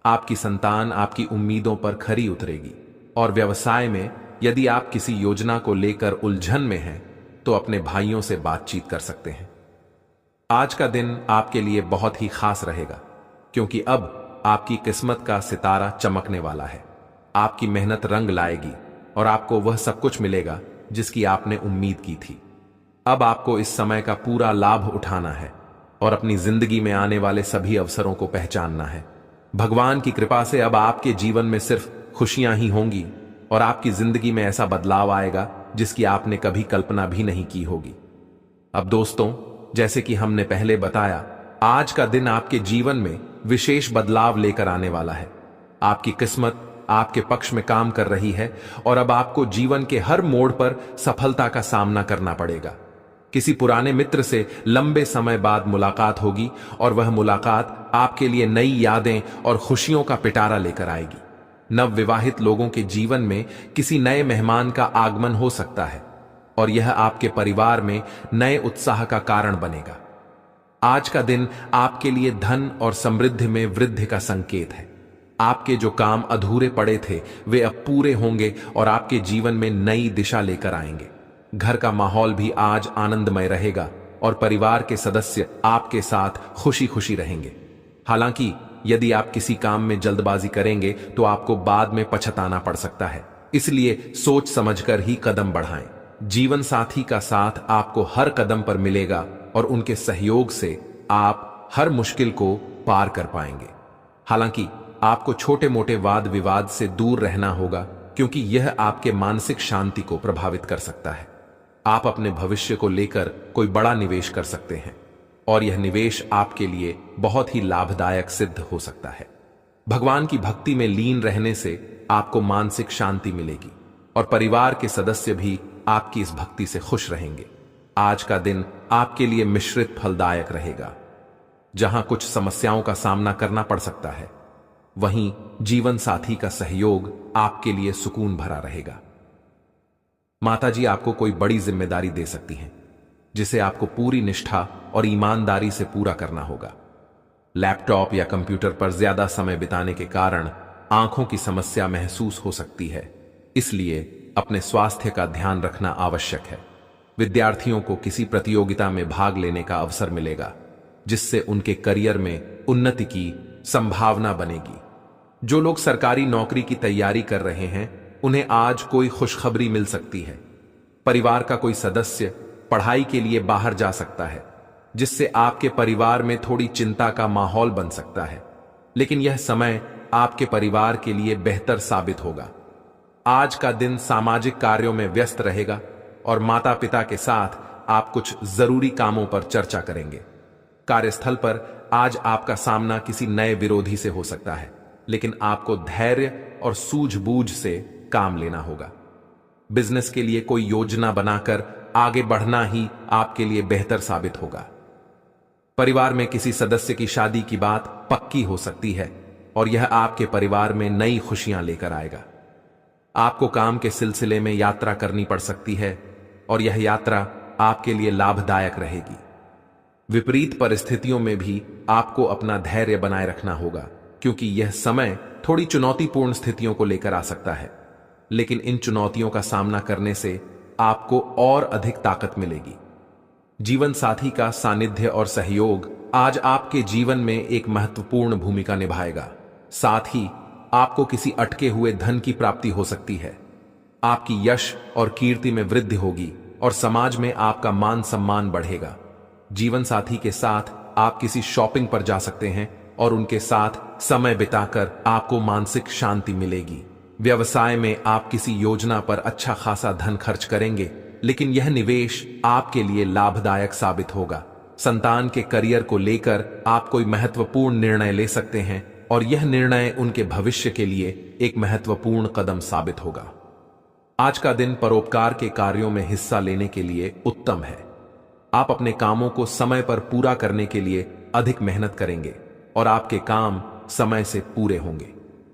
आपकी संतान आपकी उम्मीदों पर खरी उतरेगी और व्यवसाय में यदि आप किसी योजना को लेकर उलझन में हैं तो अपने भाइयों से बातचीत कर सकते हैं। आज का दिन आपके लिए बहुत ही खास रहेगा, क्योंकि अब आपकी किस्मत का सितारा चमकने वाला है। आपकी मेहनत रंग लाएगी और आपको वह सब कुछ मिलेगा जिसकी आपने उम्मीद की थी। अब आपको इस समय का पूरा लाभ उठाना है और अपनी जिंदगी में आने वाले सभी अवसरों को पहचानना है। भगवान की कृपा से अब आपके जीवन में सिर्फ खुशियां ही होंगी और आपकी जिंदगी में ऐसा बदलाव आएगा जिसकी आपने कभी कल्पना भी नहीं की होगी। अब दोस्तों, जैसे कि हमने पहले बताया, आज का दिन आपके जीवन में विशेष बदलाव लेकर आने वाला है। आपकी किस्मत आपके पक्ष में काम कर रही है और अब आपको जीवन के हर मोड़ पर सफलता का सामना करना पड़ेगा। किसी पुराने मित्र से लंबे समय बाद मुलाकात होगी और वह मुलाकात आपके लिए नई यादें और खुशियों का पिटारा लेकर आएगी। नवविवाहित लोगों के जीवन में किसी नए मेहमान का आगमन हो सकता है और यह आपके परिवार में नए उत्साह का कारण बनेगा। आज का दिन आपके लिए धन और समृद्धि में वृद्धि का संकेत है। आपके जो काम अधूरे पड़े थे वे अब पूरे होंगे और आपके जीवन में नई दिशा लेकर आएंगे। घर का माहौल भी आज आनंदमय रहेगा और परिवार के सदस्य आपके साथ खुशी खुशी रहेंगे। हालांकि यदि आप किसी काम में जल्दबाजी करेंगे तो आपको बाद में पछताना पड़ सकता है, इसलिए सोच समझकर ही कदम बढ़ाएं। जीवन साथी का साथ आपको हर कदम पर मिलेगा और उनके सहयोग से आप हर मुश्किल को पार कर पाएंगे। हालांकि आपको छोटे मोटे वाद विवाद से दूर रहना होगा, क्योंकि यह आपके मानसिक शांति को प्रभावित कर सकता है। आप अपने भविष्य को लेकर कोई बड़ा निवेश कर सकते हैं और यह निवेश आपके लिए बहुत ही लाभदायक सिद्ध हो सकता है। भगवान की भक्ति में लीन रहने से आपको मानसिक शांति मिलेगी और परिवार के सदस्य भी आपकी इस भक्ति से खुश रहेंगे। आज का दिन आपके लिए मिश्रित फलदायक रहेगा। जहां कुछ समस्याओं का सामना करना पड़ सकता है, वहीं जीवन साथी का सहयोग आपके लिए सुकून भरा रहेगा। माताजी आपको कोई बड़ी जिम्मेदारी दे सकती हैं, जिसे आपको पूरी निष्ठा और ईमानदारी से पूरा करना होगा। लैपटॉप या कंप्यूटर पर ज्यादा समय बिताने के कारण आंखों की समस्या महसूस हो सकती है, इसलिए अपने स्वास्थ्य का ध्यान रखना आवश्यक है। विद्यार्थियों को किसी प्रतियोगिता में भाग लेने का अवसर मिलेगा, जिससे उनके करियर में उन्नति की संभावना बनेगी। जो लोग सरकारी नौकरी की तैयारी कर रहे हैं, उन्हें आज कोई खुशखबरी मिल सकती है। परिवार का कोई सदस्य पढ़ाई के लिए बाहर जा सकता है, जिससे आपके परिवार में थोड़ी चिंता का माहौल बन सकता है, लेकिन यह समय आपके परिवार के लिए बेहतर साबित होगा। आज का दिन सामाजिक कार्यों में व्यस्त रहेगा और माता पिता के साथ आप कुछ जरूरी कामों पर चर्चा करेंगे। कार्यस्थल पर आज आपका सामना किसी नए विरोधी से हो सकता है, लेकिन आपको धैर्य और सूझबूझ से काम लेना होगा। बिजनेस के लिए कोई योजना बनाकर आगे बढ़ना ही आपके लिए बेहतर साबित होगा। परिवार में किसी सदस्य की शादी की बात पक्की हो सकती है और यह आपके परिवार में नई खुशियां लेकर आएगा। आपको काम के सिलसिले में यात्रा करनी पड़ सकती है और यह यात्रा आपके लिए लाभदायक रहेगी। विपरीत परिस्थितियों में भी आपको अपना धैर्य बनाए रखना होगा, क्योंकि यह समय थोड़ी चुनौतीपूर्ण स्थितियों को लेकर आ सकता है। लेकिन इन चुनौतियों का सामना करने से आपको और अधिक ताकत मिलेगी। जीवन साथी का सानिध्य और सहयोग आज आपके जीवन में एक महत्वपूर्ण भूमिका निभाएगा। साथ ही आपको किसी अटके हुए धन की प्राप्ति हो सकती है। आपकी यश और कीर्ति में वृद्धि होगी और समाज में आपका मान सम्मान बढ़ेगा। जीवन साथी के साथ आप किसी शॉपिंग पर जा सकते हैं और उनके साथ समय बिताकर आपको मानसिक शांति मिलेगी। व्यवसाय में आप किसी योजना पर अच्छा खासा धन खर्च करेंगे, लेकिन यह निवेश आपके लिए लाभदायक साबित होगा। संतान के करियर को लेकर आप कोई महत्वपूर्ण निर्णय ले सकते हैं और यह निर्णय उनके भविष्य के लिए एक महत्वपूर्ण कदम साबित होगा। आज का दिन परोपकार के कार्यों में हिस्सा लेने के लिए उत्तम है। आप अपने कामों को समय पर पूरा करने के लिए अधिक मेहनत करेंगे और आपके काम समय से पूरे होंगे।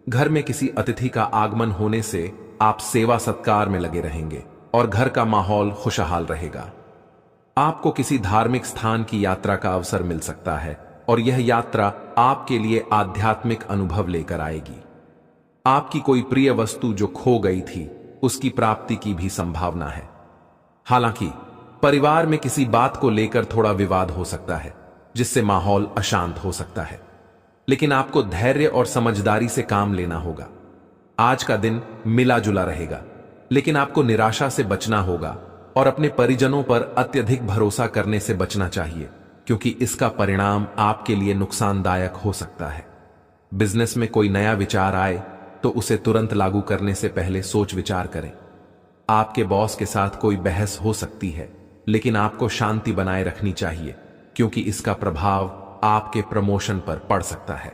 घर में किसी अतिथि का आगमन होने से आप सेवा सत्कार में लगे रहेंगे और घर का माहौल खुशहाल रहेगा। आपको किसी धार्मिक स्थान की यात्रा का अवसर मिल सकता है और यह यात्रा आपके लिए आध्यात्मिक अनुभव लेकर आएगी। आपकी कोई प्रिय वस्तु जो खो गई थी, उसकी प्राप्ति की भी संभावना है। हालांकि परिवार में किसी बात को लेकर थोड़ा विवाद हो सकता है, जिससे माहौल अशांत हो सकता है, लेकिन आपको धैर्य और समझदारी से काम लेना होगा। आज का दिन मिला जुला रहेगा, लेकिन आपको निराशा से बचना होगा और अपने परिजनों पर अत्यधिक भरोसा करने से बचना चाहिए, क्योंकि इसका परिणाम आपके लिए नुकसानदायक हो सकता है। बिजनेस में कोई नया विचार आए तो उसे तुरंत लागू करने से पहले सोच विचार करें। आपके बॉस के साथ कोई बहस हो सकती है, लेकिन आपको शांति बनाए रखनी चाहिए, क्योंकि इसका प्रभाव आपके प्रमोशन पर पड़ सकता है।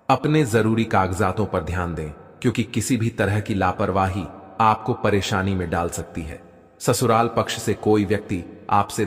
अपने जरूरी कागजातों पर ध्यान दें, क्योंकि किसी भी तरह की लापरवाही आपको परेशानी में डाल सकती है। ससुराल पक्ष से कोई व्यक्ति आपसे